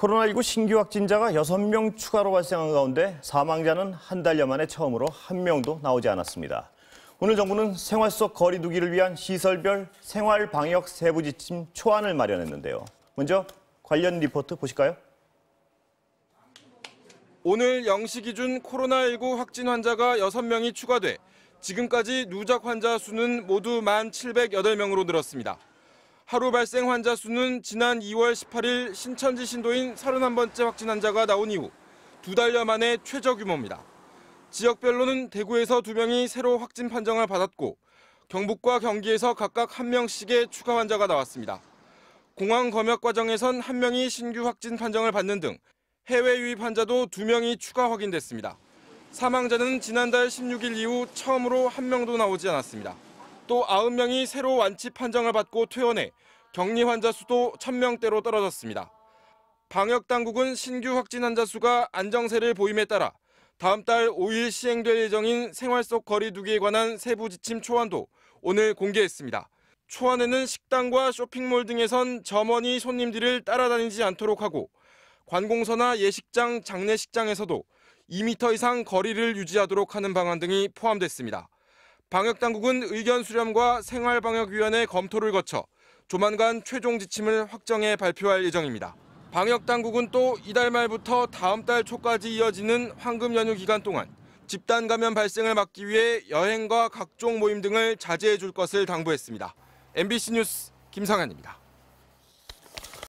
코로나19 신규 확진자가 6명 추가로 발생한 가운데 사망자는 한 달여 만에 처음으로 한 명도 나오지 않았습니다. 오늘 정부는 생활 속 거리 두기를 위한 시설별 생활 방역 세부 지침 초안을 마련했는데요. 먼저 관련 리포트 보실까요? 오늘 0시 기준 코로나19 확진 환자가 6명이 추가돼 지금까지 누적 환자 수는 모두 1,708명으로 늘었습니다. 하루 발생 환자 수는 지난 2월 18일 신천지 신도인 31번째 확진 환자가 나온 이후 2달여 만에 최저 규모입니다. 지역별로는 대구에서 2명이 새로 확진 판정을 받았고 경북과 경기에서 각각 1명씩의 추가 환자가 나왔습니다. 공항 검역 과정에선 1명이 신규 확진 판정을 받는 등 해외 유입 환자도 2명이 추가 확인됐습니다. 사망자는 지난달 16일 이후 처음으로 1명도 나오지 않았습니다. 또 90명이 새로 완치 판정을 받고 퇴원해 격리 환자 수도 1,000명대로 떨어졌습니다. 방역 당국은 신규 확진 환자 수가 안정세를 보임에 따라 다음 달 5일 시행될 예정인 생활 속 거리 두기에 관한 세부 지침 초안도 오늘 공개했습니다. 초안에는 식당과 쇼핑몰 등에선 점원이 손님들을 따라다니지 않도록 하고 관공서나 예식장, 장례식장에서도 2m 이상 거리를 유지하도록 하는 방안 등이 포함됐습니다. 방역당국은 의견 수렴과 생활방역위원회 검토를 거쳐 조만간 최종 지침을 확정해 발표할 예정입니다. 방역당국은 또 이달 말부터 다음 달 초까지 이어지는 황금 연휴 기간 동안 집단 감염 발생을 막기 위해 여행과 각종 모임 등을 자제해 줄 것을 당부했습니다. MBC 뉴스 김상현입니다.